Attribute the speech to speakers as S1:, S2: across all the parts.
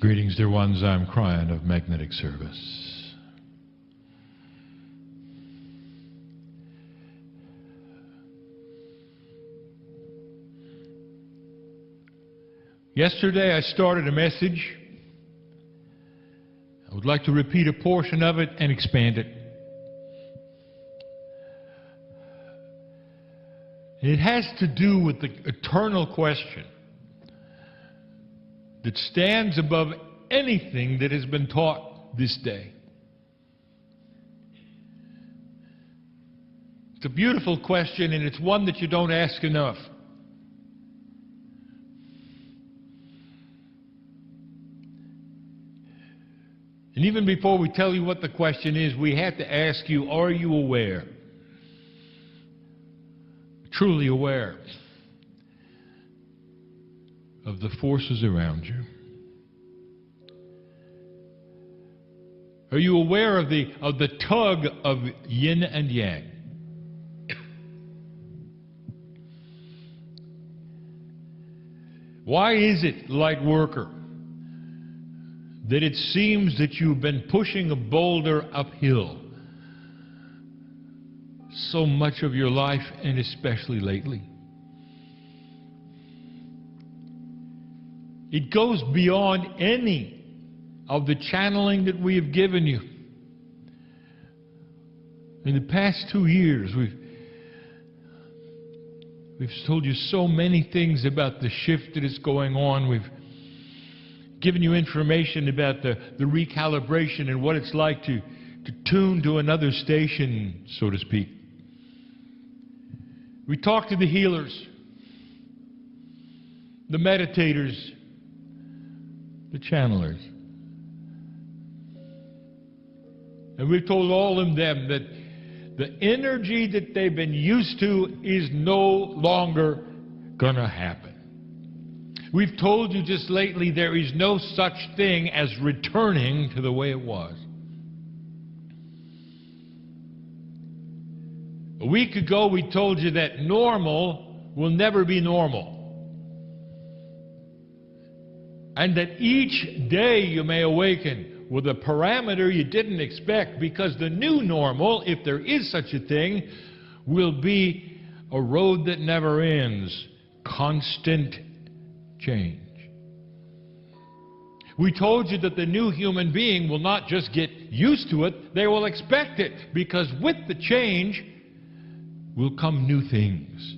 S1: Greetings, dear ones. I'm Kryon of Magnetic Service. Yesterday I started a message. I would like to repeat a portion of it and expand it. It has to do with the eternal question that stands above anything that has been taught this day. It's a beautiful question, and it's one that you don't ask enough. And even before we tell you what the question is, we have to ask you, are you aware? Truly aware of the forces around you? Are you aware of the tug of yin and yang? Why is it, light worker, that it seems that you've been pushing a boulder uphill so much of your life, and especially lately? It goes beyond any of the channeling that we have given you. In the past 2 years, we've told you so many things about the shift that is going on. We've given you information about the recalibration and what it's like to tune to another station, so to speak. We talked to the healers, the meditators, the channelers. And we've told all of them that the energy that they've been used to is no longer going to happen. We've told you just lately there is no such thing as returning to the way it was. A week ago we told you that normal will never be normal. And that each day you may awaken with a parameter you didn't expect, because the new normal, if there is such a thing, will be a road that never ends. Constant change. We told you that the new human being will not just get used to it, they will expect it, because with the change will come new things.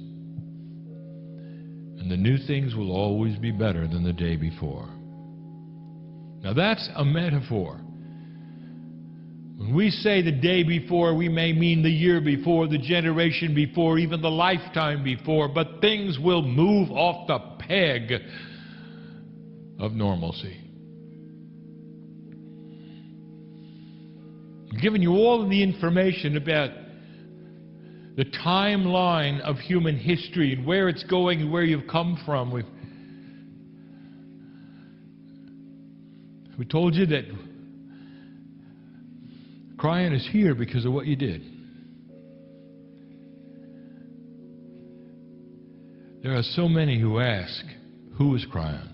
S1: And the new things will always be better than the day before. Now that's a metaphor. When we say the day before, we may mean the year before, the generation before, even the lifetime before, but things will move off the peg of normalcy. I've given you all of the information about the timeline of human history and where it's going and where you've come from. We told you that Kryon is here because of what you did. There are so many who ask, who is Kryon?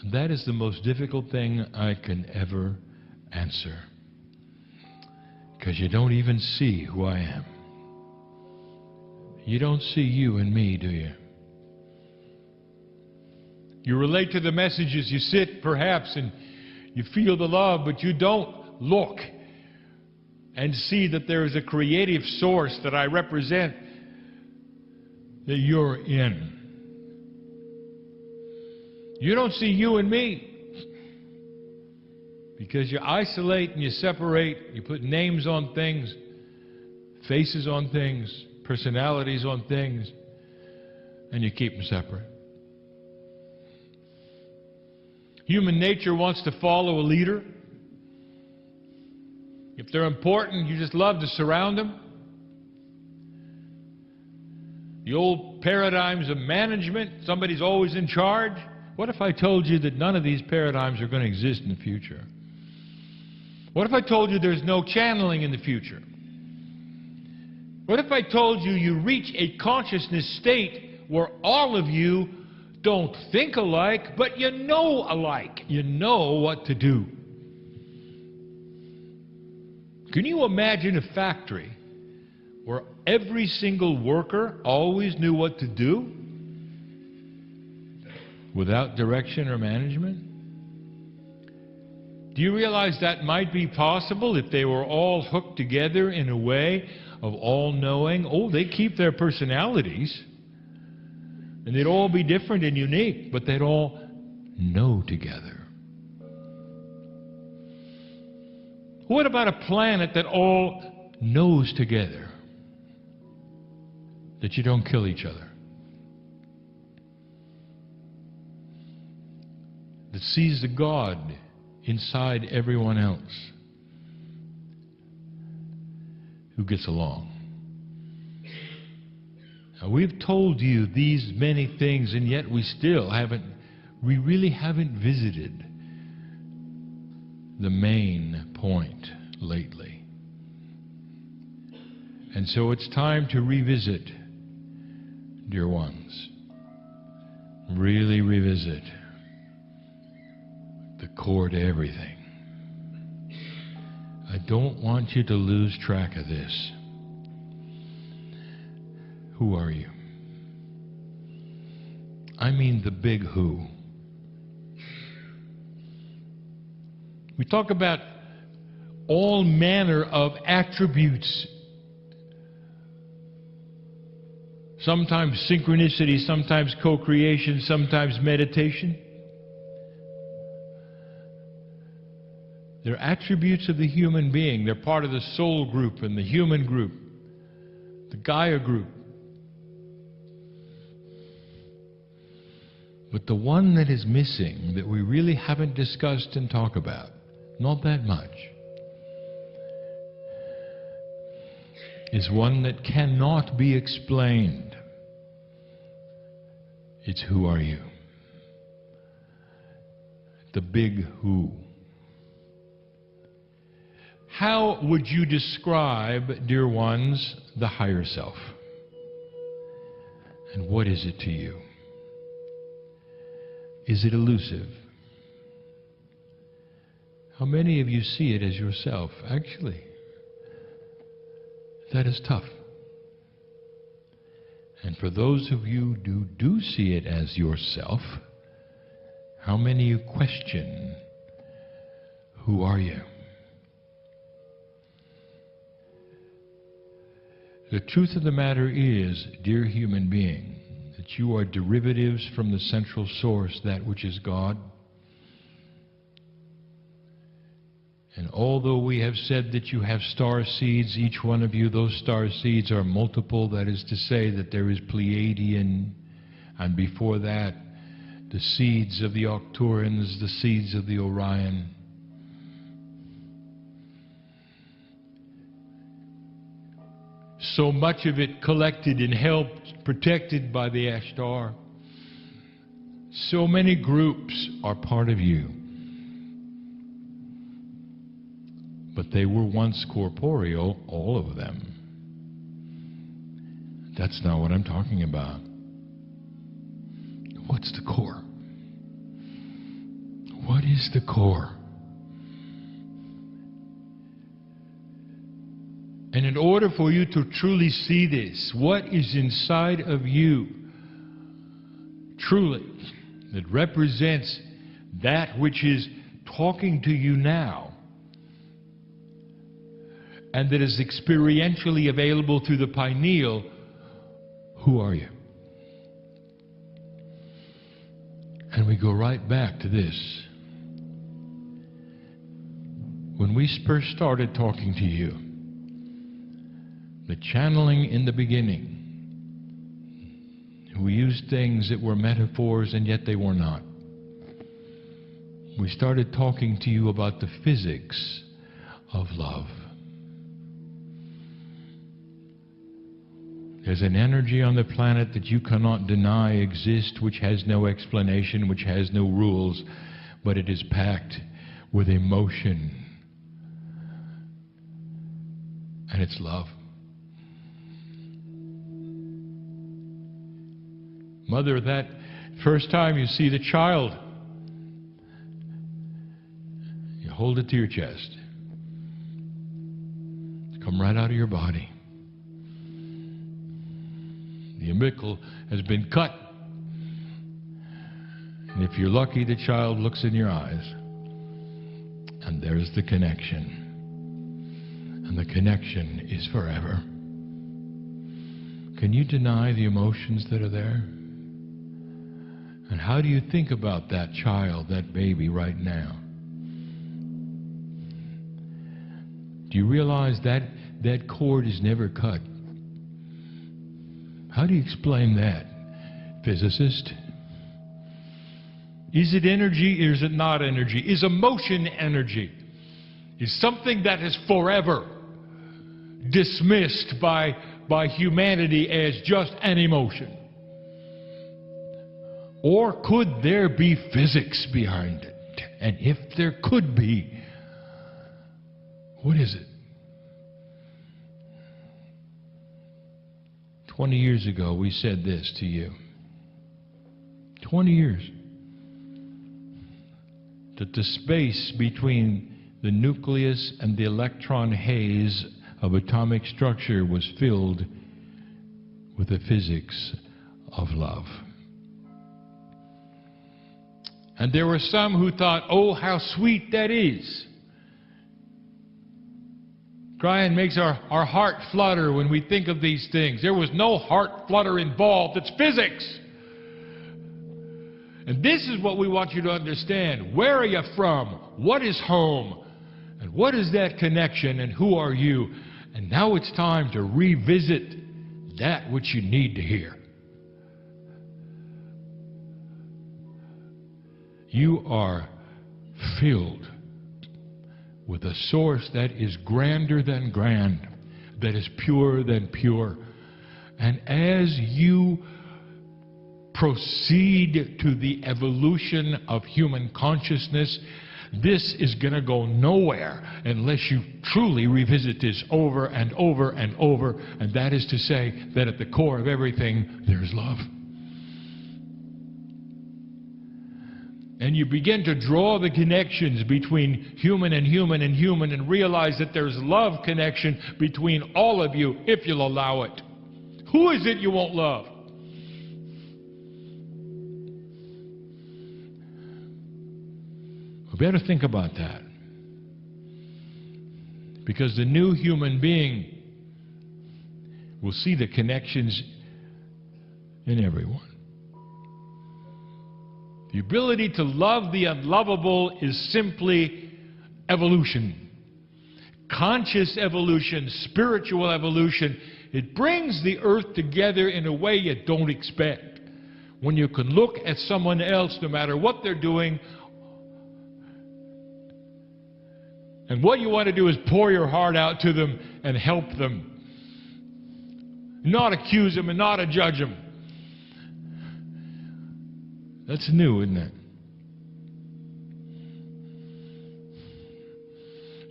S1: And that is the most difficult thing I can ever answer. Because you don't even see who I am. You don't see you and me, do you? You relate to the messages, you sit perhaps and you feel the love, but you don't look and see that there is a creative source that I represent that you're in. You don't see you and me because you isolate and you separate, you put names on things, faces on things, personalities on things, and you keep them separate. Human nature wants to follow a leader. If they're important, you just love to surround them. The old paradigms of management, somebody's always in charge. What if I told you that none of these paradigms are going to exist in the future? What if I told you there's no channeling in the future? What if I told you you reach a consciousness state where all of you don't think alike, but you know alike. You know what to do. Can you imagine a factory where every single worker always knew what to do without direction or management? Do you realize that might be possible if they were all hooked together in a way of all-knowing? Oh, they keep their personalities, and they'd all be different and unique, but they'd all know together. What about a planet that all knows together? That you don't kill each other. That sees the God inside everyone else. Who gets along. Now, we've told you these many things, and yet we really haven't visited the main point lately. And so it's time to revisit, dear ones. Really revisit the core to everything. I don't want you to lose track of this. Who are you? I mean the big who. We talk about all manner of attributes. Sometimes synchronicity, sometimes co-creation, sometimes meditation. They're attributes of the human being. They're part of the soul group and the human group, the Gaia group. But the one that is missing, that we really haven't discussed and talked about, not that much, is one that cannot be explained. It's who are you? The big who. How would you describe, dear ones, the higher self? And what is it to you? Is it elusive? How many of you see it as yourself? Actually, that is tough. And for those of you who do see it as yourself, how many of you question, who are you? The truth of the matter is, dear human being, that you are derivatives from the central source, that which is God. And although we have said that you have star seeds, each one of you, those star seeds are multiple. That is to say that there is Pleiadian, and before that, the seeds of the Arcturians, the seeds of the Orion. So much of it collected and held, protected by the Ashtar. So many groups are part of you. But they were once corporeal, all of them. That's not what I'm talking about. What's the core? What is the core? And in order for you to truly see this, what is inside of you, truly, that represents that which is talking to you now, and that is experientially available through the pineal, who are you? And we go right back to this. When we first started talking to you, the channeling in the beginning, we used things that were metaphors and yet they were not. We started talking to you about the physics of love. There's an energy on the planet that you cannot deny exists, which has no explanation, which has no rules, but it is packed with emotion. And it's love. Mother, that First time you see the child, you hold it to your chest. Come right out of your body. The umbilical has been cut. And if you're lucky, the child looks in your eyes. And there's the connection. And the connection is forever. Can you deny the emotions that are there? And how do you think about that child, that baby right now? Do you realize that that cord is never cut? How do you explain that, physicist? Is it energy or is it not energy? Is emotion energy? Is something that is forever dismissed by humanity as just an emotion? Or could there be physics behind it? And if there could be, what is it? 20 years ago, we said this to you. 20 years. That the space between the nucleus and the electron haze of atomic structure was filled with the physics of love. And there were some who thought, oh, how sweet that is. Kryon makes our heart flutter when we think of these things. There was no heart flutter involved. It's physics. And this is what we want you to understand. Where are you from? What is home? And what is that connection? And who are you? And now it's time to revisit that which you need to hear. You are filled with a source that is grander than grand, that is purer than pure. And as you proceed to the evolution of human consciousness, this is going to go nowhere unless you truly revisit this over and over and over. And that is to say that at the core of everything, there's love. And you begin to draw the connections between human and human and human and realize that there's love connection between all of you if you'll allow it. Who is it you won't love? We better think about that. Because the new human being will see the connections in everyone. The ability to love the unlovable is simply evolution. Conscious evolution, spiritual evolution. It brings the earth together in a way you don't expect. When you can look at someone else, no matter what they're doing, and what you want to do is pour your heart out to them and help them. Not accuse them and not judge them. That's new, isn't it?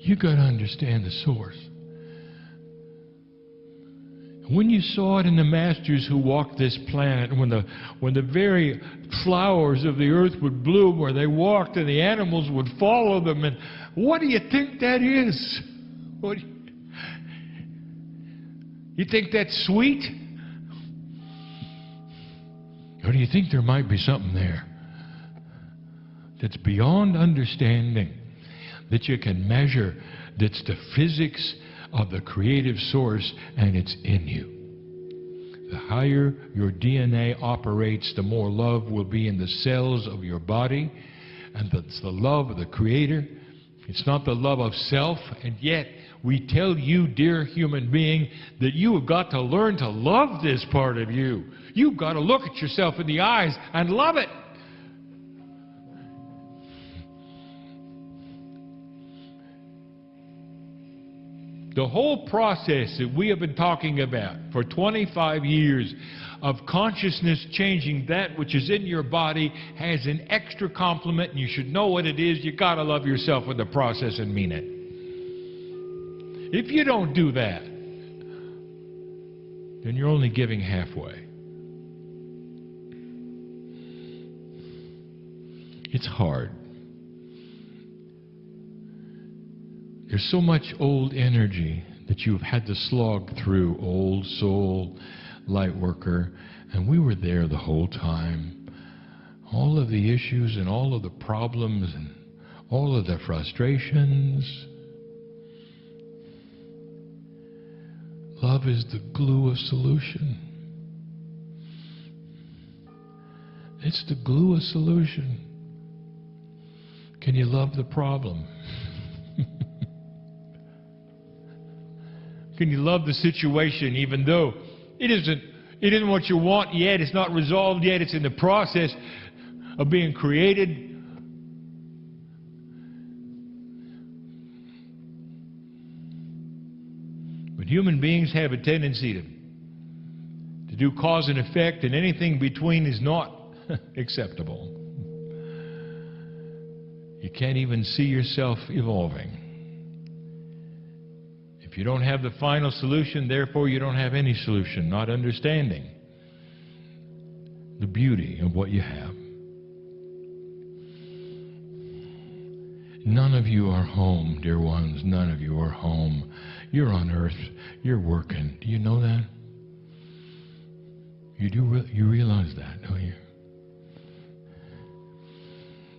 S1: You got to understand the source. When you saw it in the masters who walked this planet, when the very flowers of the earth would bloom where they walked and the animals would follow them, and what do you think that is? You think that's sweet? Or do you think there might be something there that's beyond understanding, that you can measure, that's the physics of the creative source, and it's in you? The higher your DNA operates, the more love will be in the cells of your body, and that's the love of the Creator. It's not the love of self, and yet we tell you, dear human being, that you have got to learn to love this part of you. You've got to look at yourself in the eyes and love it. The whole process that we have been talking about for 25 years of consciousness changing that which is in your body has an extra complement, and you should know what it is. You've got to love yourself in the process and mean it. If you don't do that, then you're only giving halfway. It's hard. There's so much old energy that you've had to slog through, old soul, light worker, and we were there the whole time. All of the issues and all of the problems and all of the frustrations. Love is the glue of solution. It's the glue of solution. Can you love the problem? Can you love the situation even though it isn't what you want yet, it's not resolved yet, it's in the process of being created? But human beings have a tendency to do cause and effect, and anything between is not acceptable. You can't even see yourself evolving. If you don't have the final solution, therefore you don't have any solution, not understanding the beauty of what you have. None of you are home, dear ones. None of you are home. You're on earth. You're working. Do you know that? You realize that, don't you?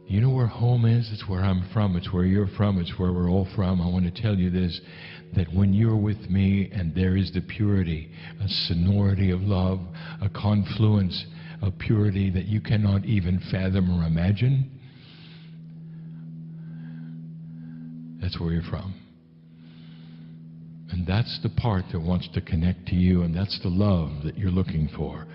S1: You know where home is? It's where I'm from. It's where you're from. It's where we're all from. I want to tell you this, that when you're with me and there is the purity, a sonority of love, a confluence of purity that you cannot even fathom or imagine, that's where you're from. And that's the part that wants to connect to you, and that's the love that you're looking for.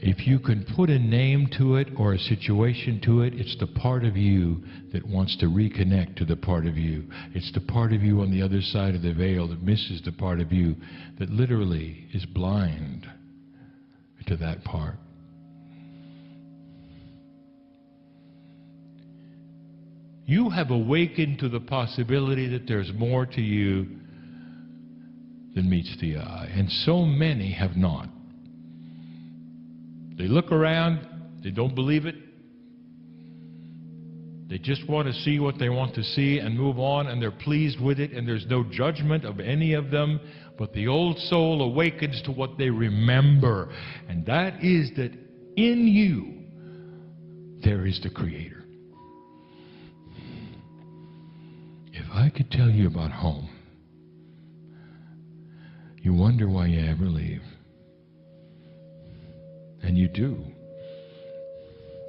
S1: If you can put a name to it or a situation to it, it's the part of you that wants to reconnect to the part of you. It's the part of you on the other side of the veil that misses the part of you that literally is blind to that part. You have awakened to the possibility that there's more to you than meets the eye, and so many have not. They look around, they don't believe it. They just want to see what they want to see and move on, and they're pleased with it, and there's no judgment of any of them. But the old soul awakens to what they remember, and that is that in you there is the Creator. If I could tell you about home, you wonder why you ever leave. And you do.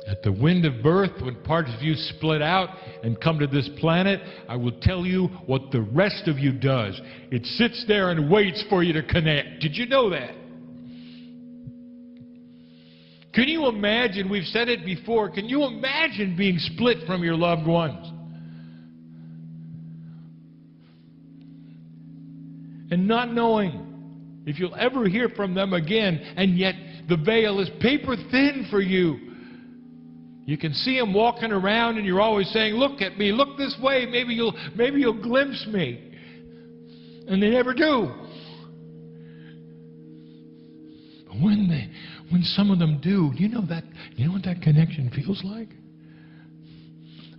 S1: At the wind of birth, when parts of you split out and come to this planet, I will tell you what the rest of you does. It sits there and waits for you to connect. Did you know that? Can you imagine, we've said it before, can you imagine being split from your loved ones? And not knowing if you'll ever hear from them again, and yet the veil is paper thin for you. You can see them walking around and you're always saying, look at me, look this way, maybe you'll glimpse me. And they never do. But when some of them do, you know what that connection feels like?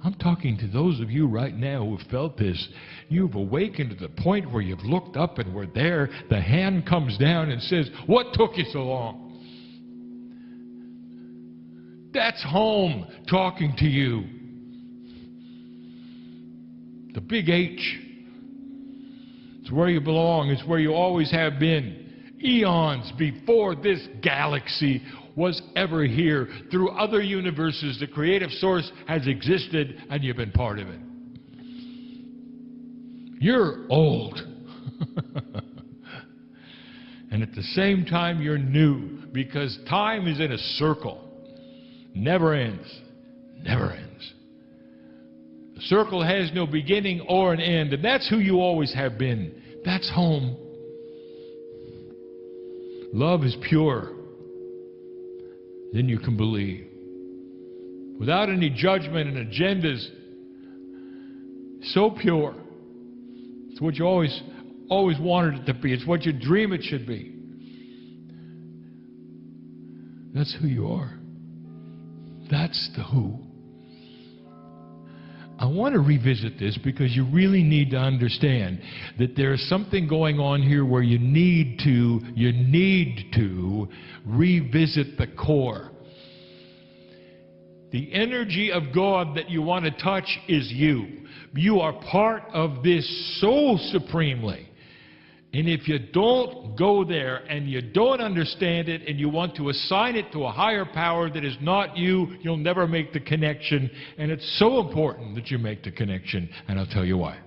S1: I'm talking to those of you right now who have felt this. You've awakened to the point where you've looked up and we're there. The hand comes down and says, what took you so long? That's home talking to you. The big H. It's where you belong. It's where you always have been. Eons before this galaxy was ever here. Through other universes, the creative source has existed and you've been part of it. You're old. And at the same time, you're new, because time is in a circle. Never ends. Never ends. The circle has no beginning or an end, and that's who you always have been. That's home. Love is pure. Then you can believe. Without any judgment and agendas. So pure. It's what you always wanted it to be. It's what you dream it should be. That's who you are. That's the who. I want to revisit this because you really need to understand that there's something going on here where you need to revisit the core. The energy of God that you want to touch is you. You are part of this so supremely. And if you don't go there and you don't understand it and you want to assign it to a higher power that is not you, you'll never make the connection. And it's so important that you make the connection, and I'll tell you why.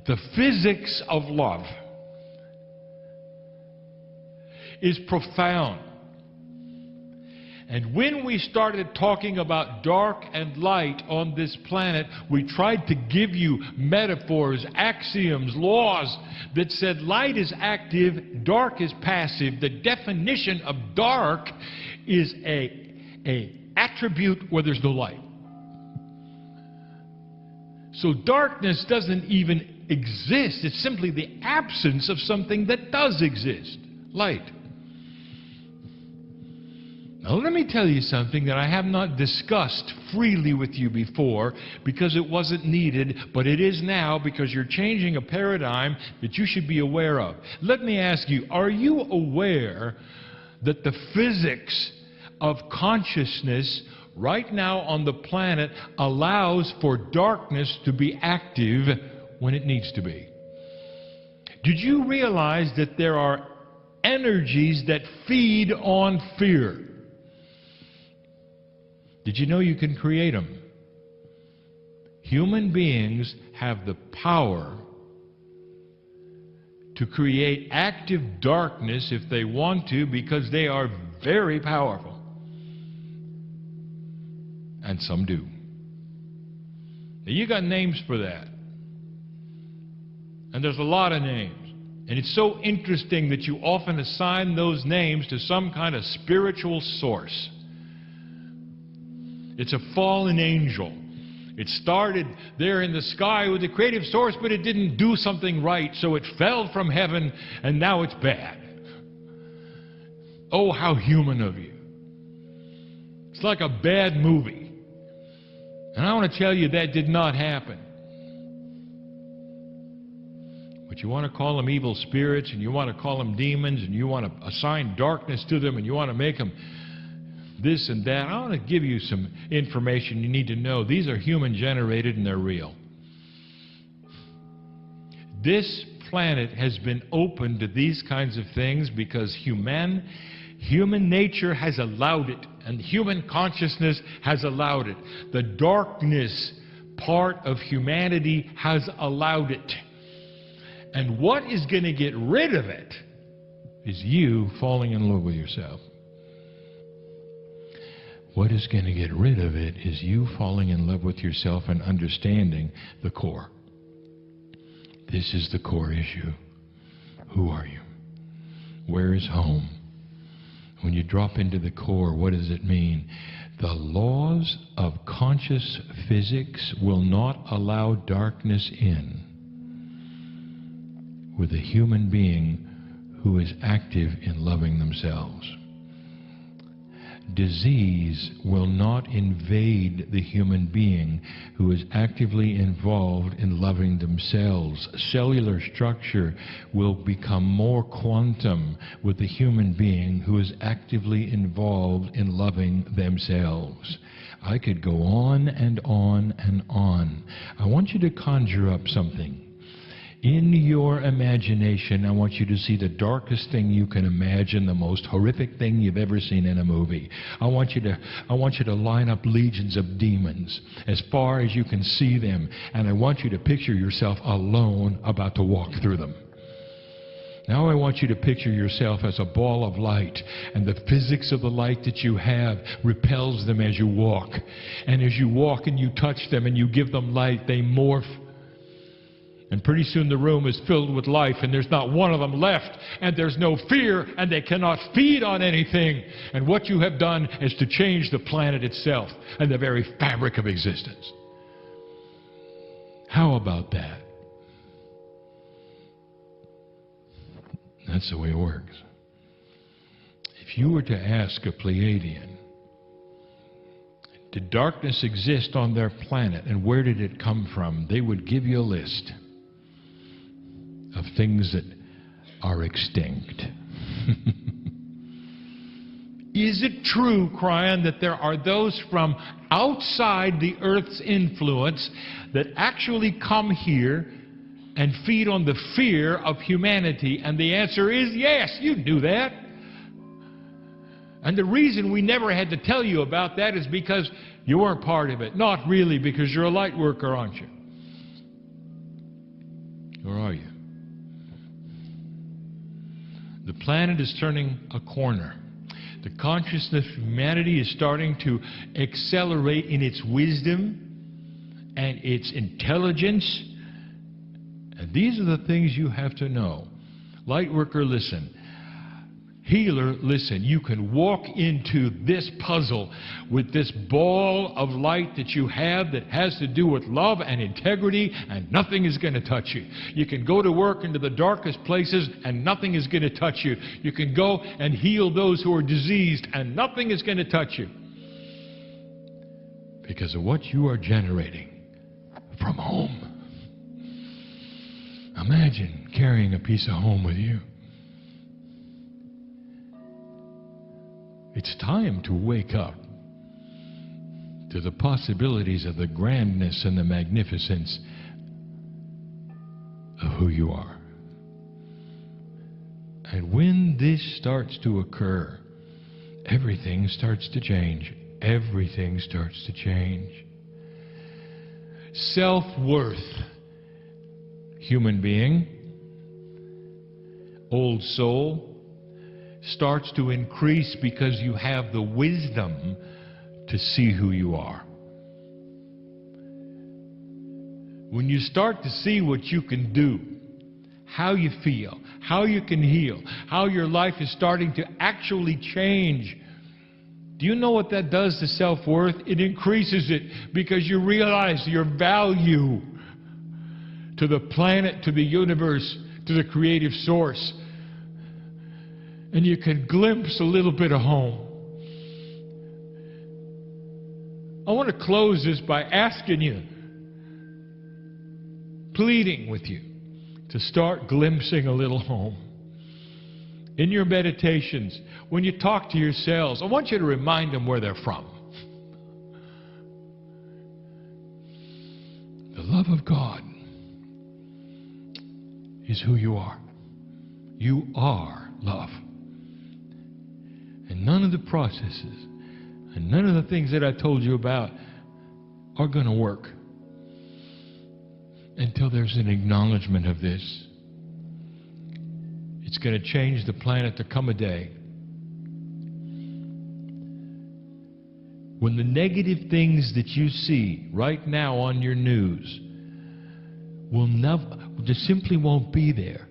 S1: The physics of love is profound. And when we started talking about dark and light on this planet, we tried to give you metaphors, axioms, laws that said light is active, dark is passive. The definition of dark is an attribute where there's no light. So darkness doesn't even exist. It's simply the absence of something that does exist, light. Now let me tell you something that I have not discussed freely with you before because it wasn't needed, but it is now because you're changing a paradigm that you should be aware of. Let me ask you, are you aware that the physics of consciousness right now on the planet allows for darkness to be active when it needs to be? Did you realize that there are energies that feed on fear? Did you know you can create them? Human beings have the power to create active darkness if they want to, because they are very powerful. And some do. Now, you got names for that. And there's a lot of names. And it's so interesting that you often assign those names to some kind of spiritual source. It's a fallen angel. It started there in the sky with the creative source, but it didn't do something right, so it fell from heaven, and now it's bad. Oh, how human of you. It's like a bad movie. And I want to tell you that did not happen. But you want to call them evil spirits, and you want to call them demons, and you want to assign darkness to them, and you want to make them this and that. I want to give you some information you need to know. These are human generated and they're real. This planet has been open to these kinds of things because human nature has allowed it, and human consciousness has allowed it. The darkness part of humanity has allowed it. And what is going to get rid of it is you falling in love with yourself. What is going to get rid of it is you falling in love with yourself and understanding the core. This is the core issue. Who are you? Where is home? When you drop into the core, what does it mean? The laws of conscious physics will not allow darkness in with a human being who is active in loving themselves. Disease will not invade the human being who is actively involved in loving themselves. Cellular structure will become more quantum with the human being who is actively involved in loving themselves. I could go on and on and on. I want you to conjure up something. In your imagination, I want you to see the darkest thing you can imagine, the most horrific thing you've ever seen in a movie. I want you to line up legions of demons as far as you can see them, and I want you to picture yourself alone about to walk through them. Now I want you to picture yourself as a ball of light, and the physics of the light that you have repels them as you walk. And as you walk and you touch them and you give them light, they morph. And pretty soon the room is filled with life, and there's not one of them left, and there's no fear, and they cannot feed on anything. And what you have done is to change the planet itself and the very fabric of existence. How about that? That's. That's the way it works. If you were to ask a Pleiadian, did darkness exist on their planet and where did it come from, they would give you a list of things that are extinct. Is it true, Kryon, that there are those from outside the Earth's influence that actually come here and feed on the fear of humanity? And the answer is yes, you knew that. And the reason we never had to tell you about that is because you weren't part of it. Not really, because you're a light worker, aren't you? Or are you? The planet is turning a corner. The consciousness of humanity is starting to accelerate in its wisdom and its intelligence. And these are the things you have to know. Lightworker, listen. Healer, listen. You can walk into this puzzle with this ball of light that you have that has to do with love and integrity, and nothing is going to touch you. You can go to work into the darkest places and nothing is going to touch you. You can go and heal those who are diseased and nothing is going to touch you. Because of what you are generating from home. Imagine carrying a piece of home with you. It's time to wake up to the possibilities of the grandness and the magnificence of who you are. And when this starts to occur, everything starts to change. Everything starts to change. Self-worth, human being, old soul, starts to increase because you have the wisdom to see who you are. When you start to see what you can do, how you feel, how you can heal, how your life is starting to actually change, do you know what that does to self-worth? It increases it because you realize your value to the planet, to the universe, to the creative source. And you can glimpse a little bit of home. I want to close this by asking you, pleading with you, to start glimpsing a little home. In your meditations, when you talk to yourselves, I want you to remind them where they're from. The love of God is who you are. You are love. And none of the processes and none of the things that I told you about are going to work until there's an acknowledgement of this. It's going to change the planet. To come a day when the negative things that you see right now on your news will never, just simply won't be there.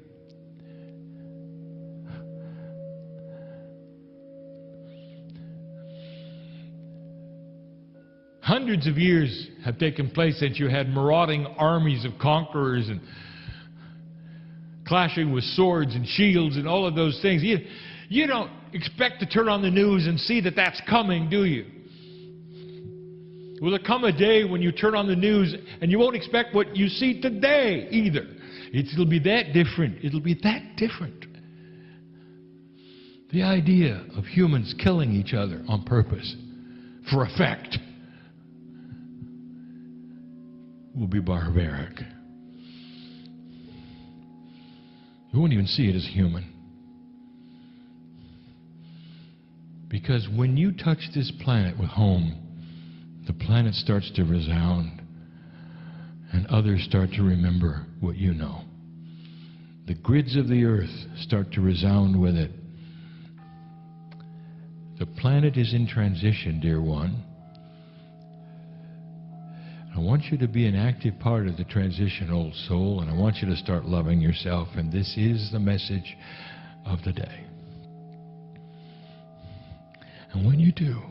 S1: Hundreds of years have taken place since you had marauding armies of conquerors and clashing with swords and shields and all of those things. You don't expect to turn on the news and see that that's coming, do you? Will there come a day when you turn on the news and you won't expect what you see today either? It'll be that different. It'll be that different. The idea of humans killing each other on purpose for effect will be barbaric. You won't even see it as human. Because when you touch this planet with home, the planet starts to resound and others start to remember what you know. The grids of the earth start to resound with it. The planet is in transition, dear one. I want you to be an active part of the transition, old soul, and I want you to start loving yourself, and this is the message of the day. And when you do,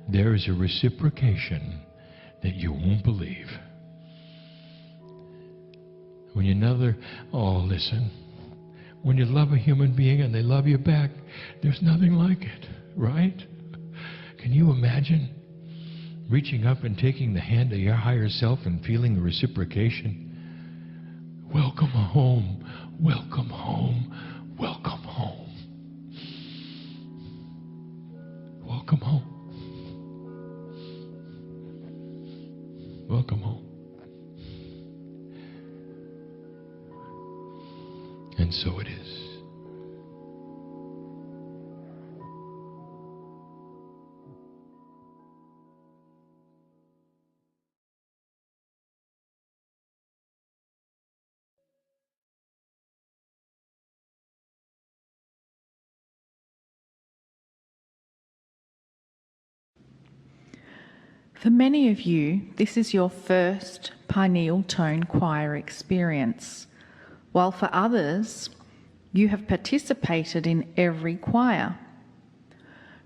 S1: there is a reciprocation that you won't believe. When listen, when you love a human being and they love you back, there's nothing like it, right? Can you imagine? reaching up and taking the hand of your higher self and feeling the reciprocation. Welcome home, welcome home, welcome home. Welcome home. Welcome home. And so it is.
S2: For many of you, this is your first pineal tone choir experience, while for others, you have participated in every choir.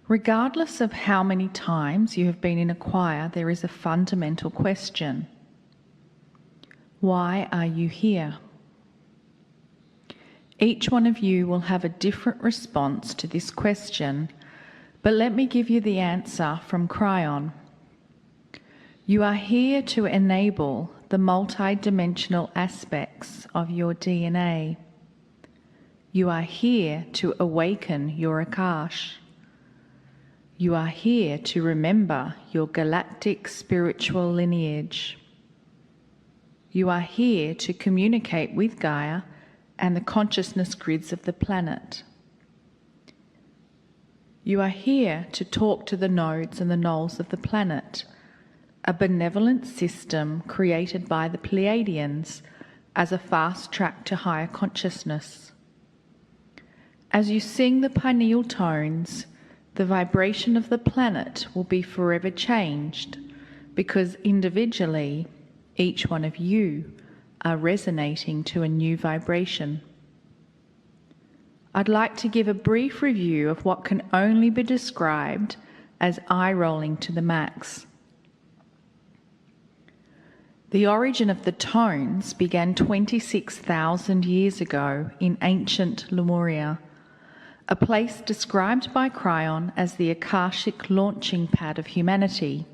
S2: Regardless of how many times you have been in a choir, there is a fundamental question. Why are you here? Each one of you will have a different response to this question, but let me give you the answer from Kryon. You are here to enable the multidimensional aspects of your DNA. You are here to awaken your Akash. You are here to remember your galactic spiritual lineage. You are here to communicate with Gaia and the consciousness grids of the planet. You are here to talk to the nodes and the nulls of the planet, a benevolent system created by the Pleiadians as a fast track to higher consciousness. As you sing the pineal tones, the vibration of the planet will be forever changed because individually, each one of you are resonating to a new vibration. I'd like to give a brief review of what can only be described as eye-rolling to the max. The origin of the tones began 26,000 years ago in ancient Lemuria, a place described by Kryon as the Akashic launching pad of humanity.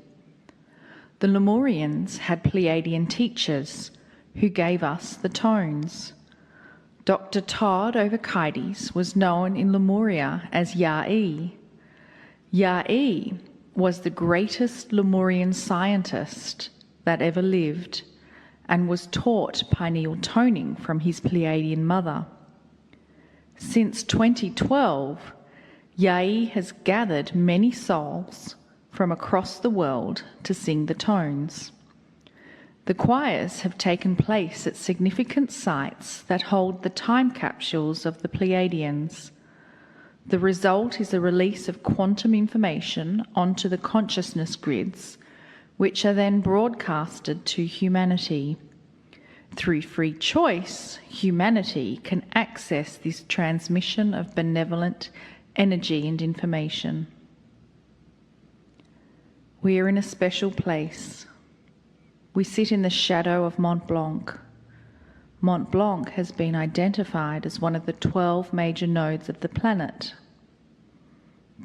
S2: The Lemurians had Pleiadian teachers who gave us the tones. Dr. Todd Overkides was known in Lemuria as Ya'i. Ya'i was the greatest Lemurian scientist that ever lived and was taught pineal toning from his Pleiadian mother. Since 2012, Ya'i has gathered many souls from across the world to sing the tones. The choirs have taken place at significant sites that hold the time capsules of the Pleiadians. The result is a release of quantum information onto the consciousness grids, which are then broadcasted to humanity. Through free choice, humanity can access this transmission of benevolent energy and information. We are in a special place. We sit in the shadow of Mont Blanc. Mont Blanc has been identified as one of the 12 major nodes of the planet.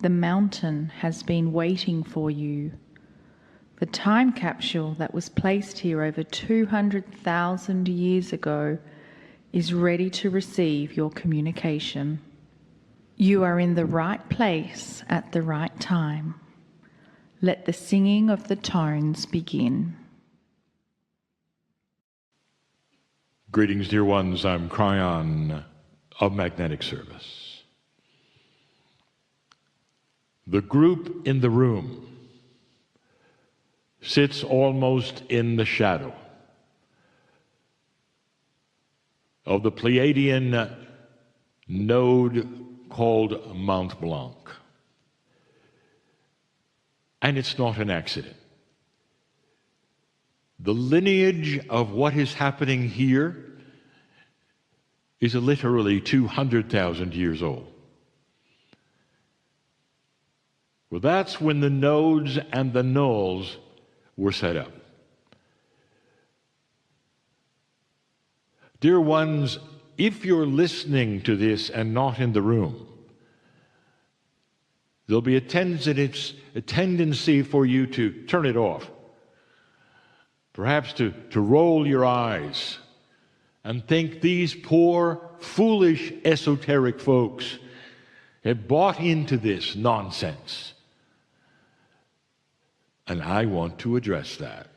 S2: The mountain has been waiting for you. The time capsule that was placed here over 200,000 years ago is ready to receive your communication. You are in the right place at the right time. Let the singing of the tones begin.
S1: Greetings, dear ones. I'm Kryon of Magnetic Service. The group in the room sits almost in the shadow of the Pleiadian node called Mont Blanc. And it's not an accident. The lineage of what is happening here is literally 200,000 years old. Well, that's when the nodes and the nulls were set up. Dear ones, if you're listening to this and not in the room, there'll be a tendency for you to turn it off. Perhaps to roll your eyes and think these poor, foolish, esoteric folks have bought into this nonsense. And I want to address that.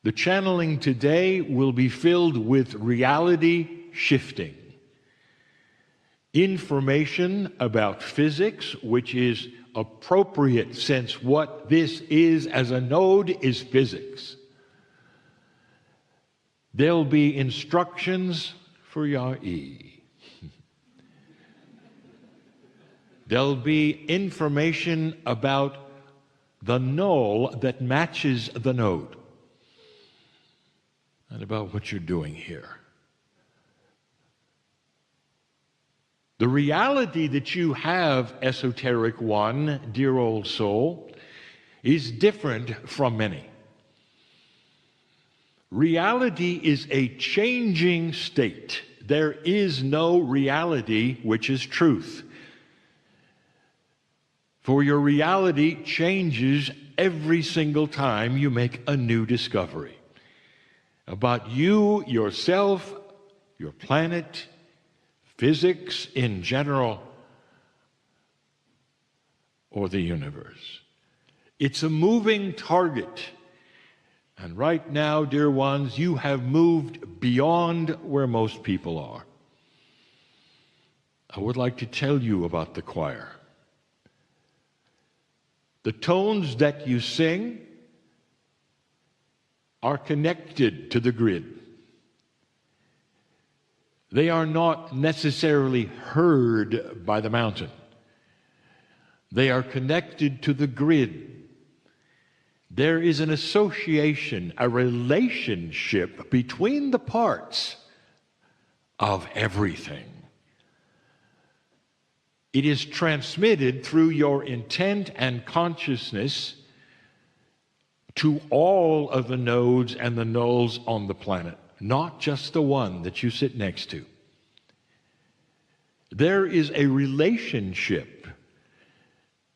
S1: The channeling today will be filled with reality shifting. Information about physics, which is appropriate since what this is as a node is physics. There'll be instructions for Yah-E. There'll be information about the null that matches the node and about what you're doing here. The reality that you have, esoteric one, dear old soul, is different from many. Reality is a changing state. There is no reality which is truth. For your reality changes every single time you make a new discovery about you, yourself, your planet, physics in general, or the universe. It's a moving target. And right now, dear ones, you have moved beyond where most people are. I would like to tell you about the choir. The tones that you sing are connected to the grid. They are not necessarily heard by the mountain. They are connected to the grid. There is an association, a relationship between the parts of everything. It is transmitted through your intent and consciousness to all of the nodes and the nulls on the planet, not just the one that you sit next to. There is a relationship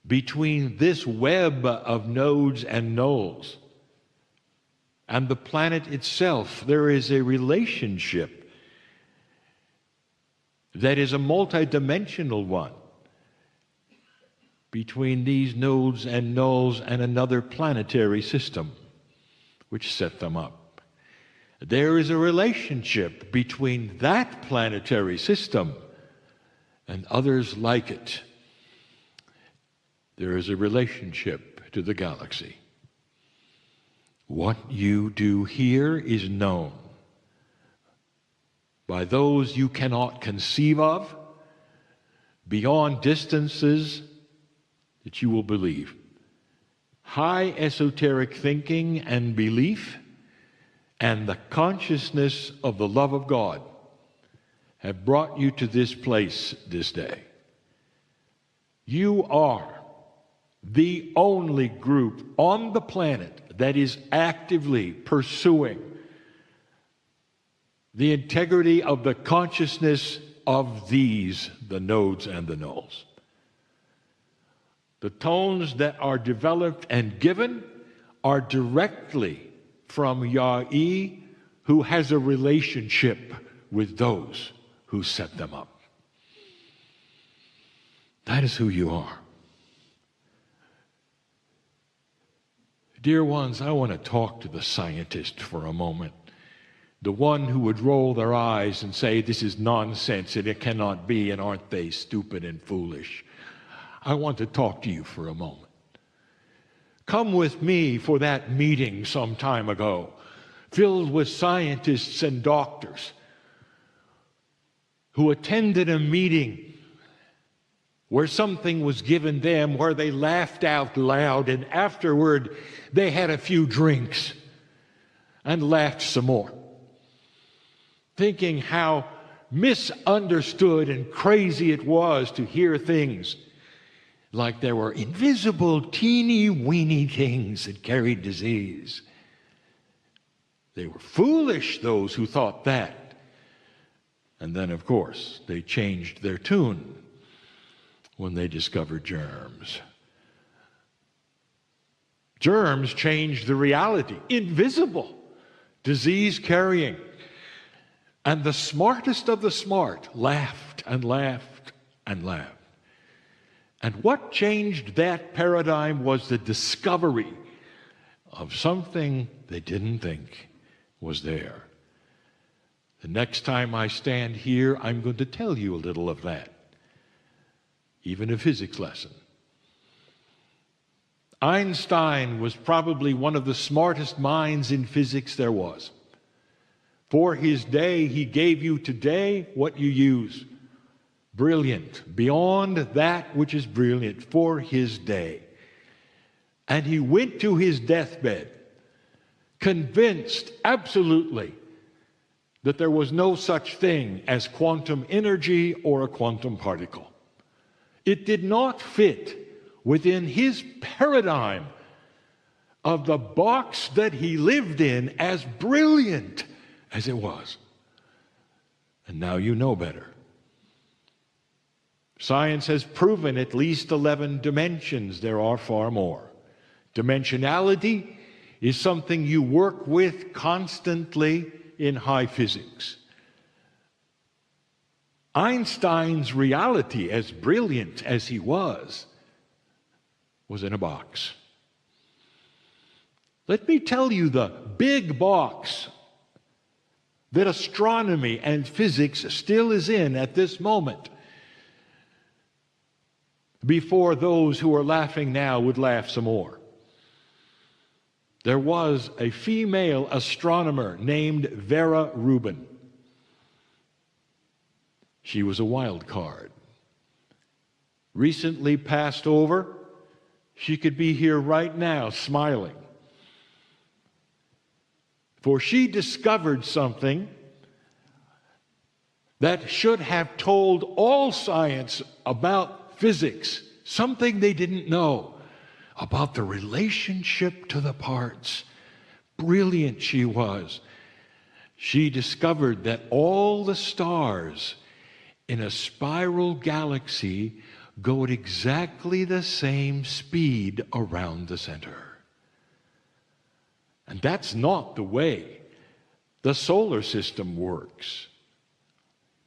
S1: between this web of nodes and nulls and the planet itself. There is a relationship that is a multidimensional one between these nodes and nulls and another planetary system which set them up. There is a relationship between that planetary system and others like it. There is a relationship to the galaxy. What you do here is known by those you cannot conceive of, beyond distances that you will believe. High esoteric thinking and belief and the consciousness of the love of God have brought you to this place this day. You are the only group on the planet that is actively pursuing the integrity of the consciousness of these, the nodes and the nulls. The tones that are developed and given are directly from Yah-E, who has a relationship with those who set them up. That is who you are. Dear ones, I want to talk to the scientist for a moment. The one who would roll their eyes and say, this is nonsense and it cannot be, and aren't they stupid and foolish? I want to talk to you for a moment. Come with me for that meeting some time ago, filled with scientists and doctors who attended a meeting where something was given them, where they laughed out loud, and afterward they had a few drinks and laughed some more, thinking how misunderstood and crazy it was to hear things like there were invisible, teeny-weeny things that carried disease. They were foolish, those who thought that. And then, of course, they changed their tune when they discovered germs. Germs changed the reality, invisible, disease-carrying. And the smartest of the smart laughed and laughed and laughed. And what changed that paradigm was the discovery of something they didn't think was there. The next time I stand here, I'm going to tell you a little of that, even a physics lesson. Einstein was probably one of the smartest minds in physics there was. For his day, he gave you today what you use. Brilliant, beyond that which is brilliant, for his day. And he went to his deathbed, convinced absolutely that there was no such thing as quantum energy or a quantum particle. It did not fit within his paradigm of the box that he lived in, as brilliant as it was. And now you know better. Science has proven at least 11 dimensions. There are far more. Dimensionality is something you work with constantly in high physics. Einstein's reality, as brilliant as he was in a box. Let me tell you the big box that astronomy and physics still is in at this moment, before those who are laughing now would laugh some more. There was a female astronomer named Vera Rubin. She was a wild card. Recently passed over. She could be here right now smiling. For she discovered something that should have told all science about physics, something they didn't know about the relationship to the parts. Brilliant she was. She discovered that all the stars in a spiral galaxy go at exactly the same speed around the center. And that's not the way the solar system works.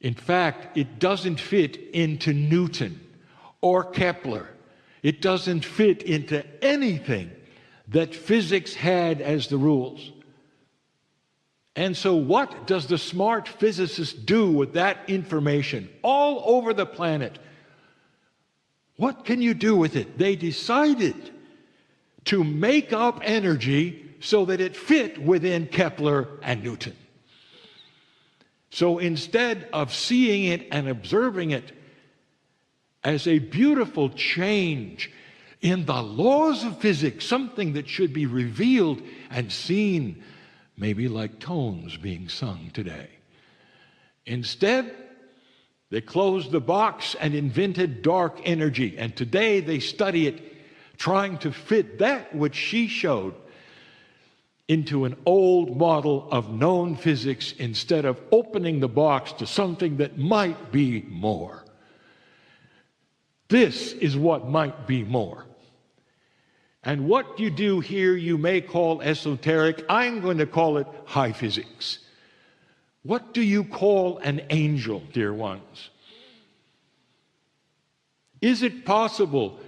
S1: In fact, it doesn't fit into Newton or Kepler. It doesn't fit into anything that physics had as the rules. And so what does the smart physicist do with that information all over the planet? What can you do with it? They decided to make up energy so that it fit within Kepler and Newton. So instead of seeing it and observing it as a beautiful change in the laws of physics, something that should be revealed and seen, maybe like tones being sung today, instead, they closed the box and invented dark energy. And today they study it, trying to fit that which she showed into an old model of known physics instead of opening the box to something that might be more. This is what might be more. And what you do here you may call esoteric. I'm going to call it high physics. What do you call an angel, dear ones? Is it possible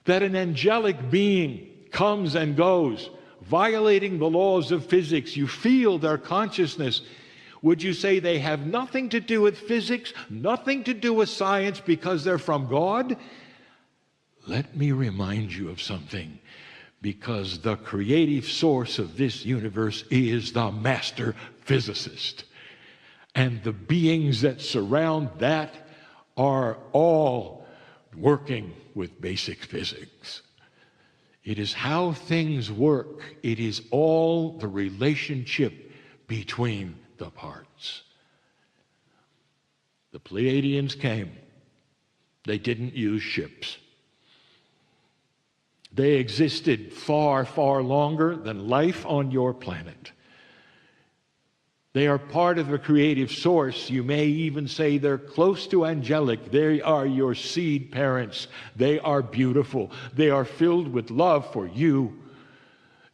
S1: that an angelic being comes and goes, violating the laws of physics? You feel their consciousness. Would you say they have nothing to do with physics, nothing to do with science because they're from God? Let me remind you of something, because the creative source of this universe is the master physicist. And the beings that surround that are all working with basic physics. It is how things work. It is all the relationship between the parts. The Pleiadians came. They didn't use ships. They existed far, far longer than life on your planet. They are part of the creative source. You may even say they're close to angelic. They are your seed parents. They are beautiful. They are filled with love for you.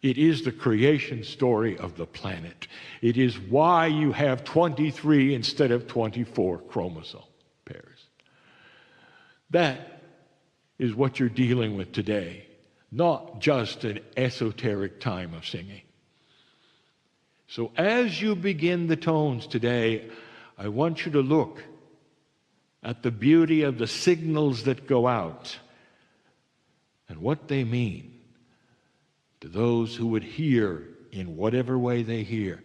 S1: It is the creation story of the planet. It is why you have 23 instead of 24 chromosome pairs. That is what you're dealing with today, not just an esoteric time of singing. So as you begin the tones today, I want you to look at the beauty of the signals that go out and what they mean to those who would hear in whatever way they hear.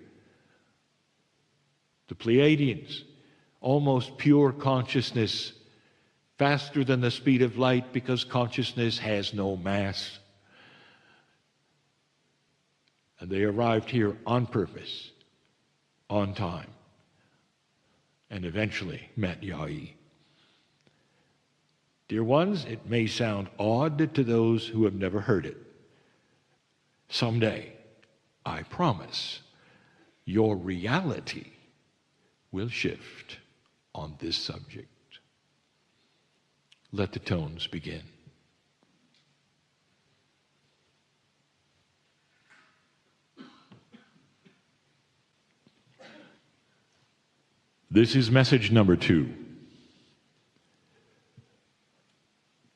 S1: The Pleiadians, almost pure consciousness, faster than the speed of light because consciousness has no mass. And they arrived here on purpose, on time, and eventually met Yai. Dear ones, it may sound odd to those who have never heard it. Someday, I promise, your reality will shift on this subject. Let the tones begin. This is message number 2.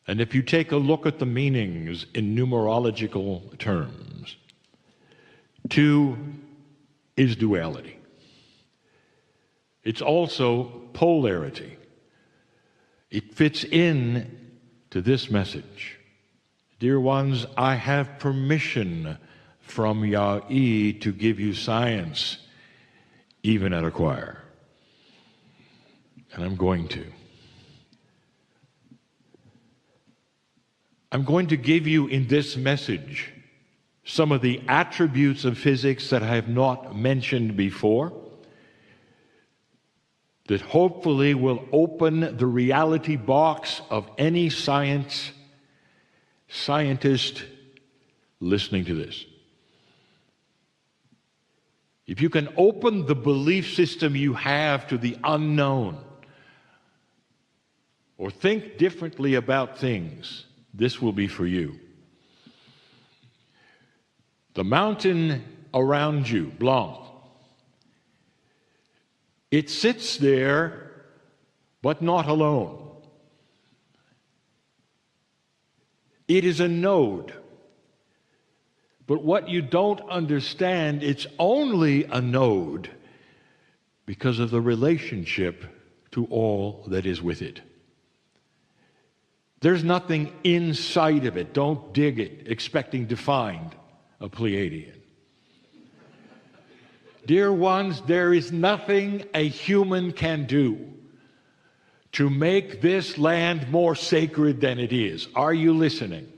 S1: And if you take a look at the meanings in numerological terms, 2 is duality. It's also polarity. It fits in to this message. Dear ones, I have permission from Yai to give you science, even at a choir. And I'm going to. I'm going to give you in this message some of the attributes of physics that I have not mentioned before, that hopefully will open the reality box of any scientist listening to this. If you can open the belief system you have to the unknown, or think differently about things, this will be for you. The mountain around you, Blanc, it sits there, but not alone. It is a node. But what you don't understand, it's only a node because of the relationship to all that is with it. There's nothing inside of it. Don't dig it, expecting to find a Pleiadian. Dear ones, there is nothing a human can do to make this land more sacred than it is. Are you listening?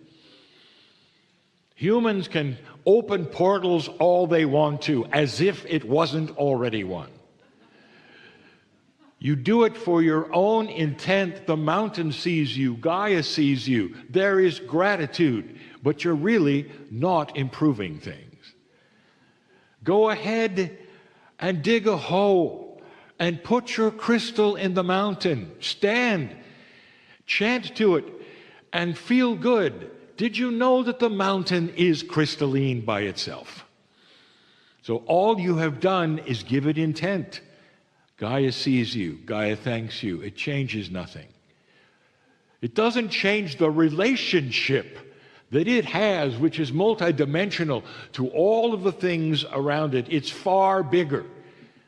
S1: Humans can open portals all they want to, as if it wasn't already one. You do it for your own intent. The mountain sees you. Gaia sees you. There is gratitude, but you're really not improving things. Go ahead and dig a hole and put your crystal in the mountain. Stand, chant to it, and feel good. Did you know that the mountain is crystalline by itself? So all you have done is give it intent. Gaia sees you. Gaia thanks you. It changes nothing. It doesn't change the relationship that it has, which is multidimensional, to all of the things around it. It's far bigger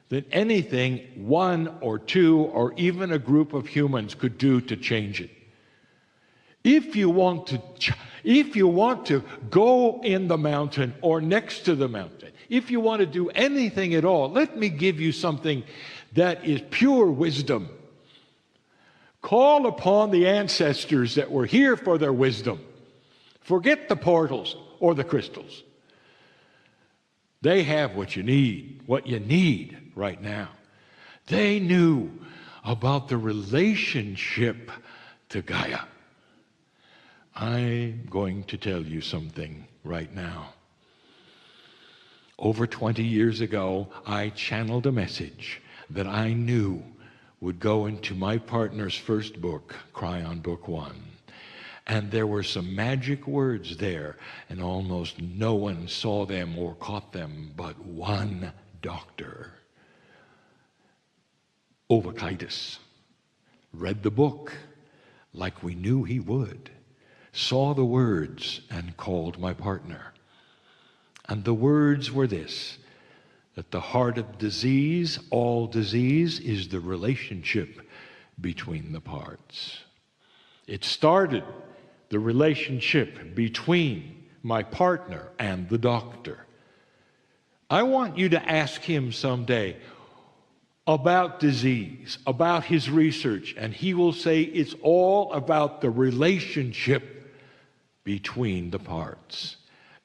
S1: than anything one or two or even a group of humans could do to change it. If you want to go in the mountain or next to the mountain, if you want to do anything at all, let me give you something that is pure wisdom. Call upon the ancestors that were here for their wisdom. Forget the portals or the crystals. They have what you need right now. They knew about the relationship to Gaia. I'm going to tell you something right now. Over 20 years ago, I channeled a message that I knew would go into my partner's first book, Kryon Book 1. And there were some magic words there, and almost no one saw them or caught them but one doctor. Ovakaitis read the book like we knew he would, saw the words, and called my partner. And the words were this: that the heart of disease, all disease, is the relationship between the parts. It started the relationship between my partner and the doctor. I want you to ask him someday about disease, about his research, and he will say it's all about the relationship between the parts.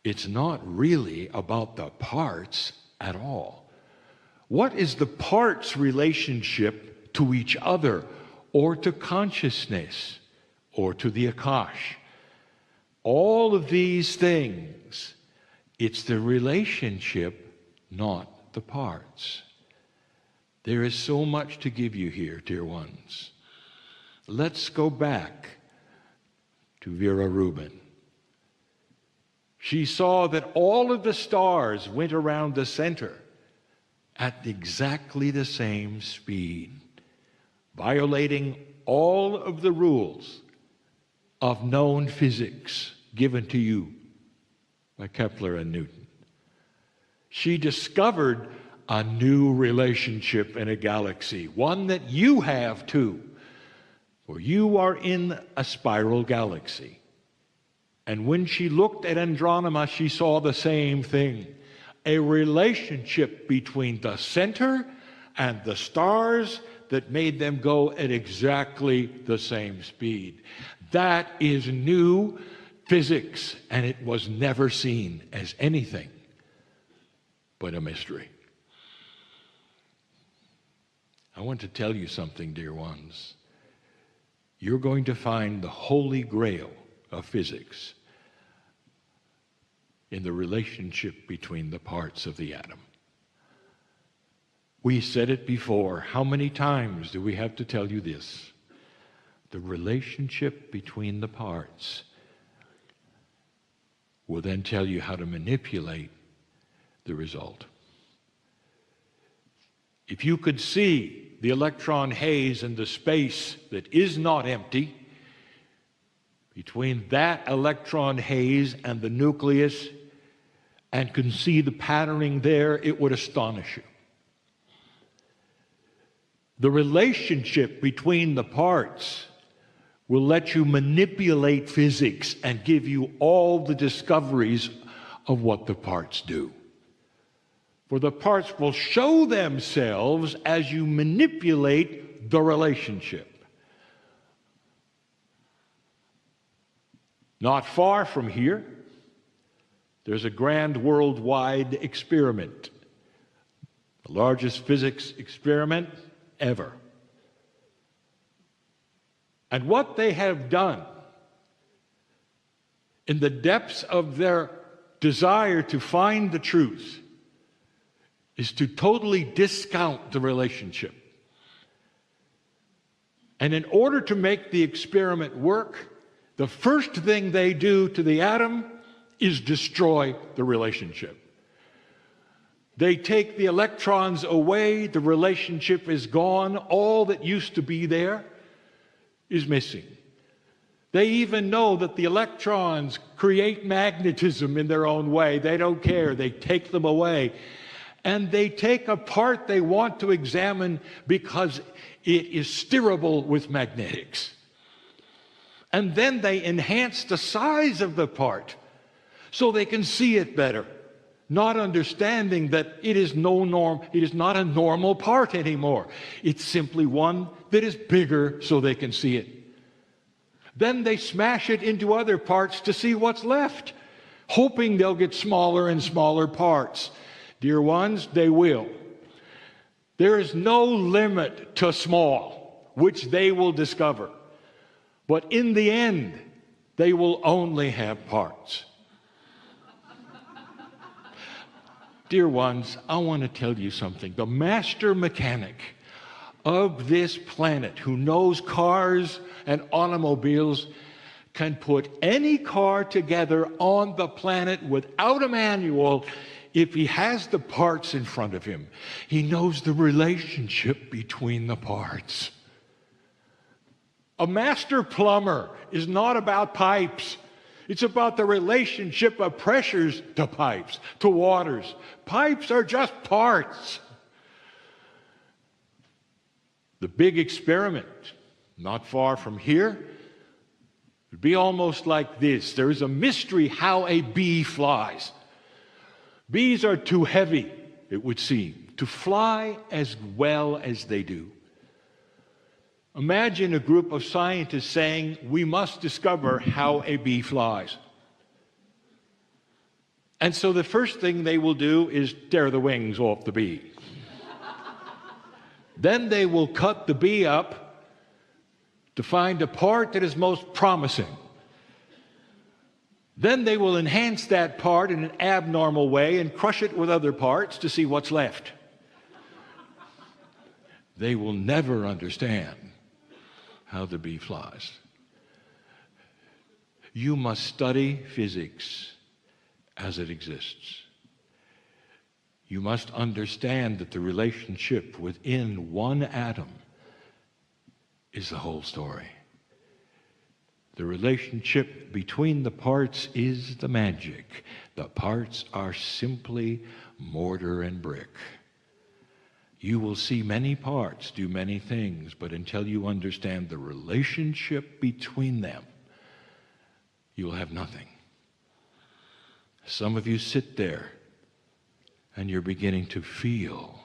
S1: It's not really about the parts at all. What is the parts' relationship to each other, or to consciousness, or to the Akash? All of these things, it's the relationship, not the parts. There is so much to give you here, dear ones. Let's go back to Vera Rubin. She saw that all of the stars went around the center at exactly the same speed, violating all of the rules of known physics given to you by Kepler and Newton. She discovered a new relationship in a galaxy, one that you have too, for you are in a spiral galaxy. And when she looked at Andromeda, she saw the same thing, a relationship between the center and the stars that made them go at exactly the same speed. That is new physics, and it was never seen as anything but a mystery. I want to tell you something, dear ones. You're going to find the holy grail of physics in the relationship between the parts of the atom. We said it before. How many times do we have to tell you this? The relationship between the parts will then tell you how to manipulate the result. If you could see the electron haze and the space that is not empty between that electron haze and the nucleus, and can see the patterning there, it would astonish you. The relationship between the parts will let you manipulate physics and give you all the discoveries of what the parts do. For the parts will show themselves as you manipulate the relationship. Not far from here, there's a grand worldwide experiment, the largest physics experiment ever. And what they have done in the depths of their desire to find the truth is to totally discount the relationship. And in order to make the experiment work, the first thing they do to the atom is destroy the relationship. They take the electrons away, the relationship is gone, all that used to be there is missing. They even know that the electrons create magnetism in their own way. They don't care, they take them away. And they take a part they want to examine because it is steerable with magnetics. And then they enhance the size of the part so they can see it better, not understanding that it is not a normal part anymore. It's simply one that is bigger so they can see it. Then they smash it into other parts to see what's left, hoping they'll get smaller and smaller parts. Dear ones, they will. There is no limit to small, which they will discover. But in the end, they will only have parts. Dear ones, I want to tell you something. The master mechanic of this planet, who knows cars and automobiles, can put any car together on the planet without a manual if he has the parts in front of him. He knows the relationship between the parts. A master plumber is not about pipes. It's about the relationship of pressures to pipes, to waters. Pipes are just parts. The big experiment, not far from here, would be almost like this. There is a mystery how a bee flies. Bees are too heavy, it would seem, to fly as well as they do. Imagine a group of scientists saying, we must discover how a bee flies. And so the first thing they will do is tear the wings off the bee. Then they will cut the bee up to find a part that is most promising. Then they will enhance that part in an abnormal way and crush it with other parts to see what's left. They will never understand how the bee flies. You must study physics as it exists. You must understand that the relationship within one atom is the whole story. The relationship between the parts is the magic. The parts are simply mortar and brick. You will see many parts do many things, but until you understand the relationship between them, you will have nothing. Some of you sit there and you're beginning to feel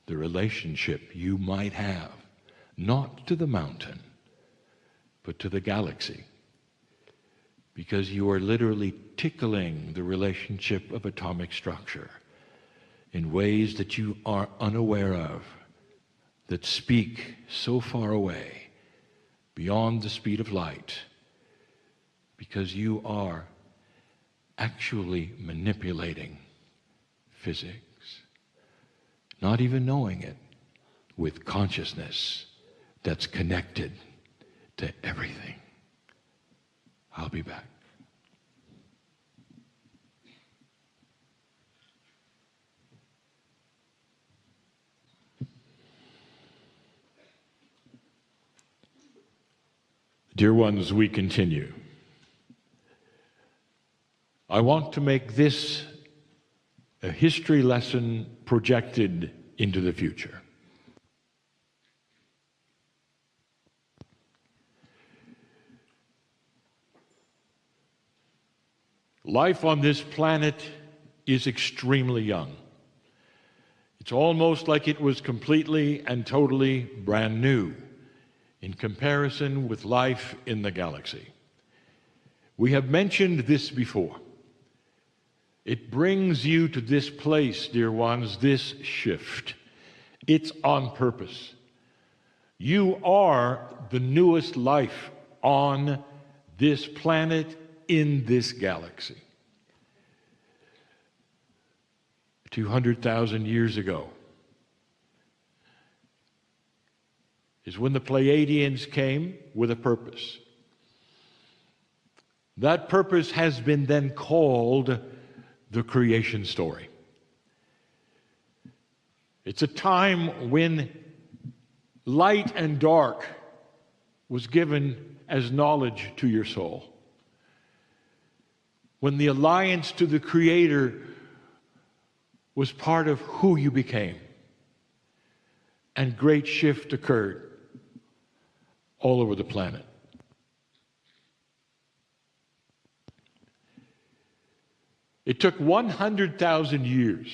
S1: the relationship you might have, not to the mountain, but to the galaxy, because you are literally tickling the relationship of atomic structure in ways that you are unaware of, that speak so far away, beyond the speed of light, because you are actually manipulating physics, not even knowing it, with consciousness that's connected to everything. I'll be back. Dear ones, we continue. I want to make this a history lesson projected into the future. Life on this planet is extremely young. It's almost like it was completely and totally brand new in comparison with life in the galaxy. We have mentioned this before. It brings you to this place, dear ones, this shift. It's on purpose. You are the newest life on this planet in this galaxy. 200,000 years ago is when the Pleiadians came with a purpose. That purpose has been then called the creation story. It's a time when light and dark was given as knowledge to your soul. When the alliance to the Creator was part of who you became. And great shift occurred all over the planet. It took 100,000 years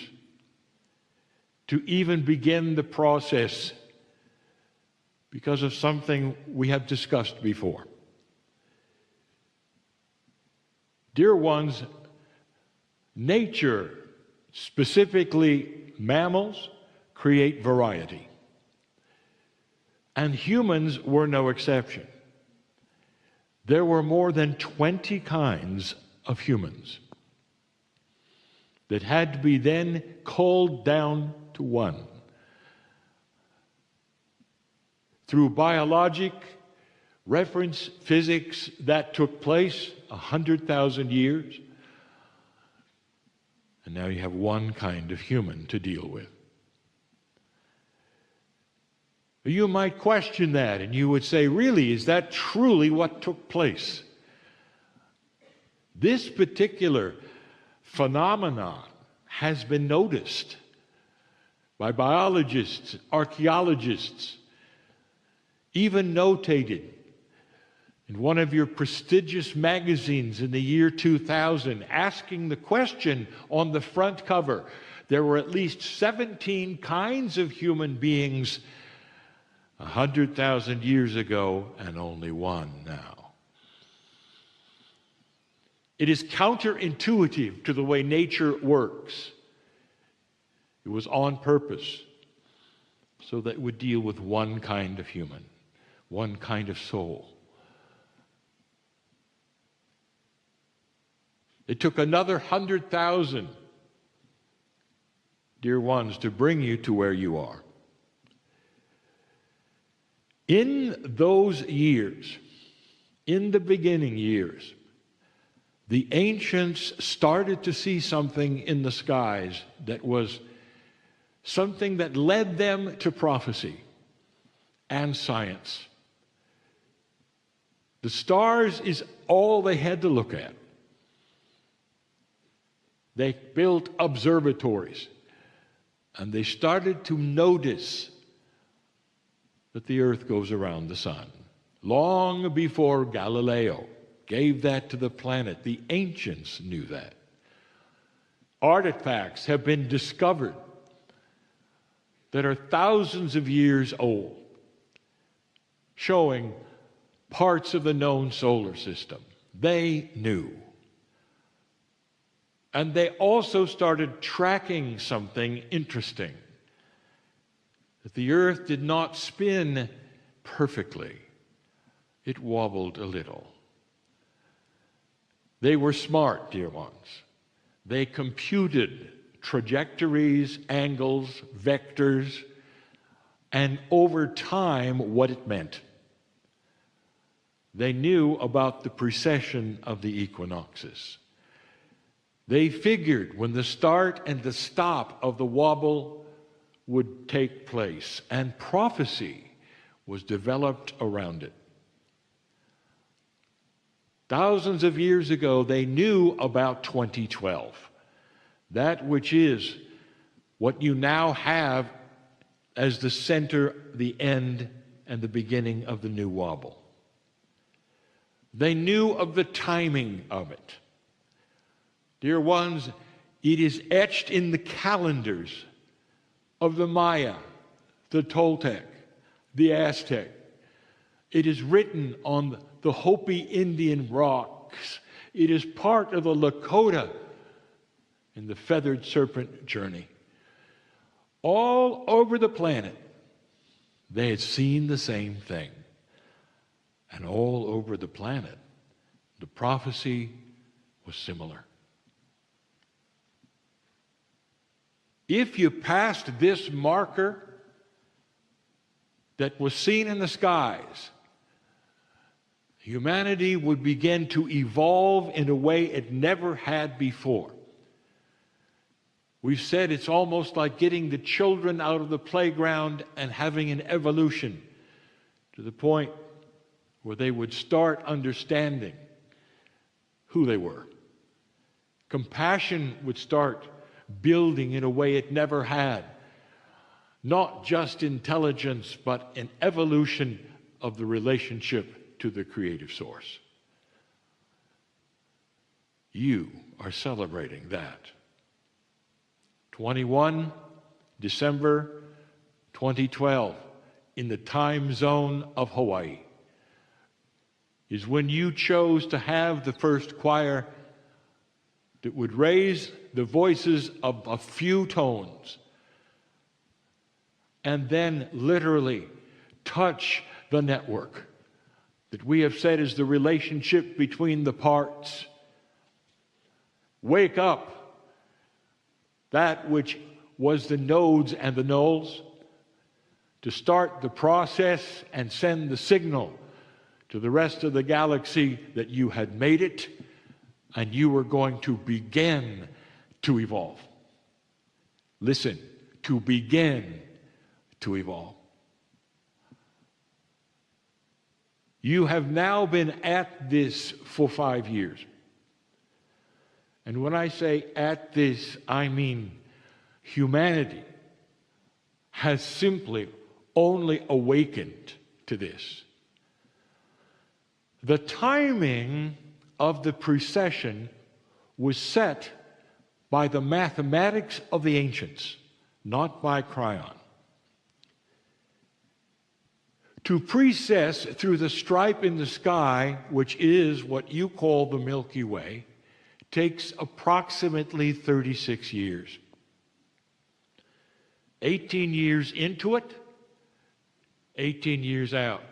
S1: to even begin the process because of something we have discussed before. Dear ones, nature, specifically mammals, create variety. And humans were no exception. There were more than 20 kinds of humans. that had to be then culled down to one. Through biologic reference physics, that took place 100,000 years. And now you have one kind of human to deal with. You might question that, and you would say, really, is that truly what took place? This particular phenomenon has been noticed by biologists, archaeologists, even notated in one of your prestigious magazines in the year 2000, asking the question on the front cover. There were at least 17 kinds of human beings 100,000 years ago, and only one now. It is counterintuitive to the way nature works. It was on purpose, so that it would deal with one kind of human, one kind of soul. It took another 100,000, dear ones, to bring you to where you are. In those years, in the beginning years, the ancients started to see something in the skies that was something that led them to prophecy and science. The stars is all they had to look at. They built observatories, and they started to notice that the earth goes around the sun. Long before Galileo gave that to the planet, the ancients knew that. Artifacts have been discovered that are thousands of years old, showing parts of the known solar system. They knew. And they also started tracking something interesting, that the earth did not spin perfectly. It wobbled a little. They were smart, dear ones. They computed trajectories, angles, vectors, and over time what it meant. They knew about the precession of the equinoxes. They figured when the start and the stop of the wobble would take place, and prophecy was developed around it. Thousands of years ago, they knew about 2012, that which is what you now have as the center, the end, and the beginning of the new wobble. They knew of the timing of it. Dear ones, it is etched in the calendars of the Maya, the Toltec, the Aztec. It is written on the Hopi Indian rocks. It is part of the Lakota in the feathered serpent journey. All over the planet, they had seen the same thing. And all over the planet, the prophecy was similar. If you passed this marker that was seen in the skies, humanity would begin to evolve in a way it never had before. We've said it's almost like getting the children out of the playground and having an evolution to the point where they would start understanding who they were. Compassion would start building in a way it never had. Not just intelligence, but an evolution of the relationship to the creative source. You are celebrating that. 21 December 2012, in the time zone of Hawaii, is when you chose to have the first choir that would raise the voices of a few tones and then literally touch the network that we have said is the relationship between the parts. Wake up that which was the nodes and the nulls, to start the process and send the signal to the rest of the galaxy that you had made it and you were going to begin to evolve. Listen, to begin to evolve. You have now been at this for 5 years. And when I say at this, I mean humanity has simply only awakened to this. The timing of the precession was set by the mathematics of the ancients, not by Kryon. To precess through the stripe in the sky, which is what you call the Milky Way, takes approximately 36 years. 18 years into it, 18 years out.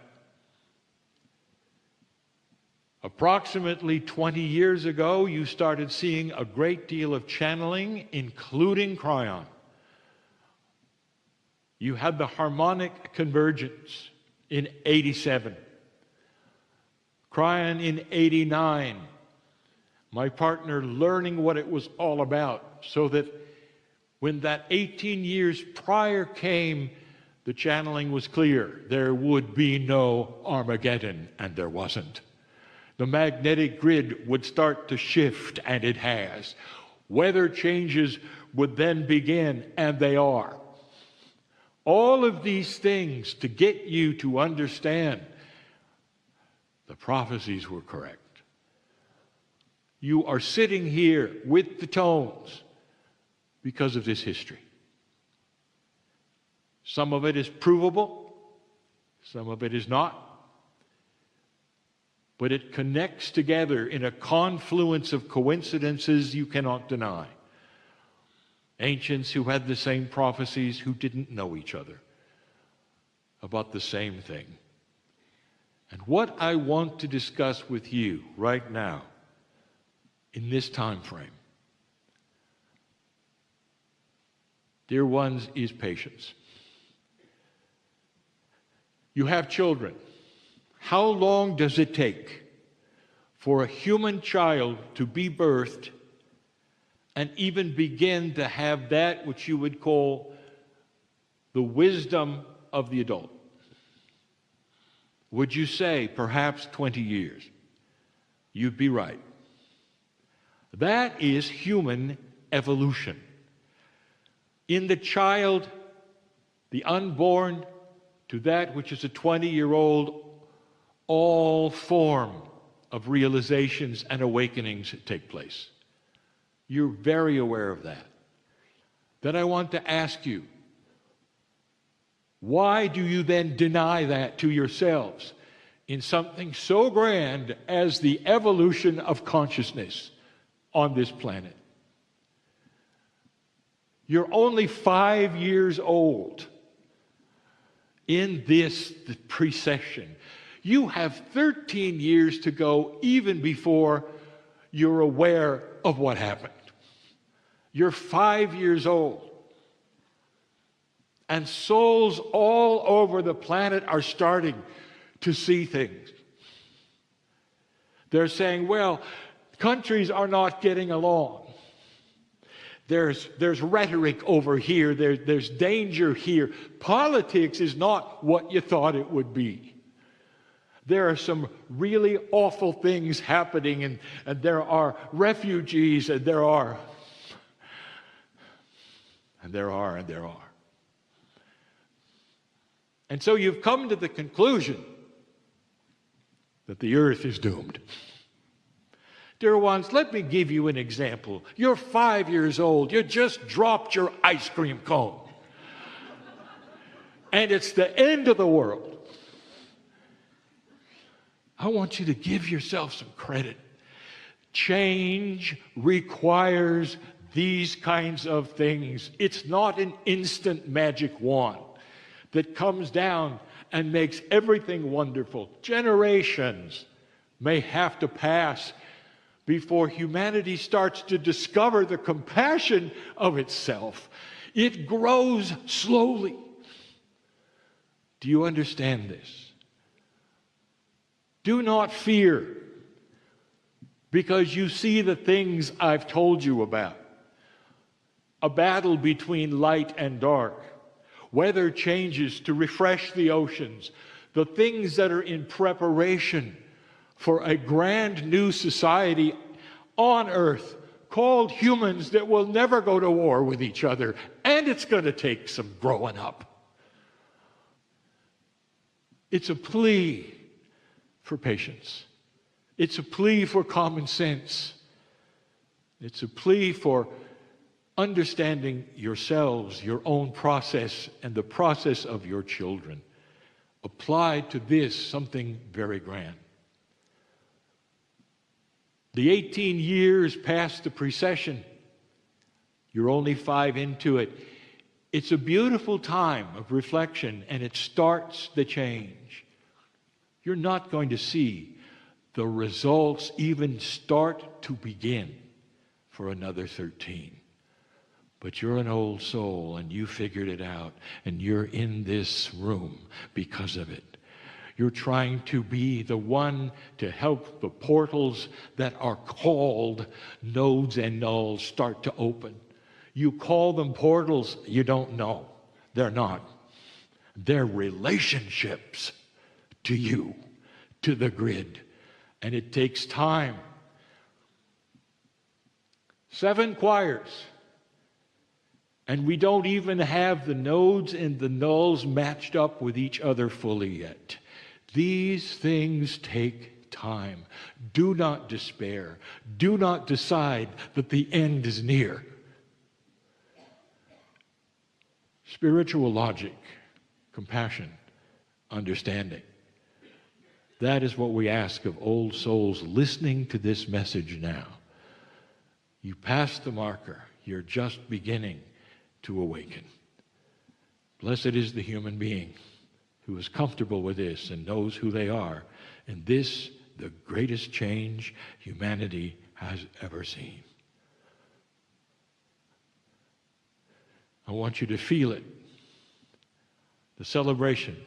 S1: Approximately 20 years ago, you started seeing a great deal of channeling, including Kryon. You had the harmonic convergence in 87. Kryon in 89. My partner learning what it was all about, so that when that 18 years prior came, the channeling was clear. There would be no Armageddon, and there wasn't. The magnetic grid would start to shift, and it has. Weather changes would then begin, and they are. All of these things to get you to understand the prophecies were correct. You are sitting here with the tones because of this history. Some of it is provable, some of it is not. But it connects together in a confluence of coincidences you cannot deny. Ancients who had the same prophecies who didn't know each other about the same thing. And what I want to discuss with you right now in this time frame, dear ones, is patience. You have children. How long does it take for a human child to be birthed and even begin to have that which you would call the wisdom of the adult? Would you say perhaps 20 years? You'd be right. That is human evolution. In the child, the unborn, to that which is a 20-year-old, all form of realizations and awakenings take place. You're very aware of that. Then I want to ask you, why do you then deny that to yourselves in something so grand as the evolution of consciousness on this planet? You're only 5 years old in this precession. You have 13 years to go even before you're aware of what happened. You're 5 years old. And souls all over the planet are starting to see things. They're saying, well, countries are not getting along. There's rhetoric over here. There's danger here. Politics is not what you thought it would be. There are some really awful things happening, and there are refugees, and there are. And so you've come to the conclusion that the earth is doomed. Dear ones, let me give you an example. You're 5 years old. You just dropped your ice cream cone. And it's the end of the world. I want you to give yourself some credit. Change requires these kinds of things. It's not an instant magic wand that comes down and makes everything wonderful. Generations may have to pass before humanity starts to discover the compassion of itself. It grows slowly. Do you understand this? Do not fear because you see the things I've told you about. A battle between light and dark, weather changes to refresh the oceans, the things that are in preparation for a grand new society on earth called humans that will never go to war with each other, and it's going to take some growing up. It's a plea for patience. It's a plea for common sense. It's a plea for understanding yourselves, your own process, and the process of your children. Applied to this, something very grand. The 18 years past the precession, you're only 5 into it. It's a beautiful time of reflection, and it starts the change. You're not going to see the results even start to begin for another 13. But you're an old soul, and you figured it out, and you're in this room because of it. You're trying to be the one to help the portals that are called nodes and nulls start to open. You call them portals, you don't know. They're not. They're relationships to you, to the grid. And it takes time. 7 choirs. And we don't even have the nodes and the nulls matched up with each other fully yet. These things take time. Do not despair. Do not decide that the end is near. Spiritual logic, compassion, understanding. That is what we ask of old souls listening to this message now. You passed the marker. You're just beginning to awaken. Blessed is the human being who is comfortable with this and knows who they are. And this, the greatest change humanity has ever seen. I want you to feel it. The celebration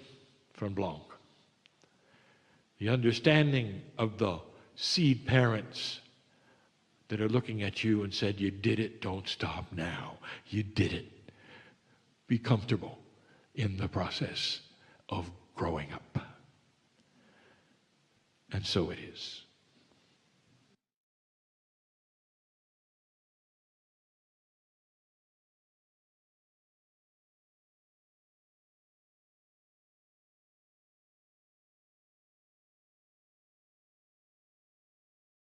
S1: from Blanc. The understanding of the seed parents that are looking at you and said, you did it, don't stop now. You did it. Be comfortable in the process of growing up. And so it is.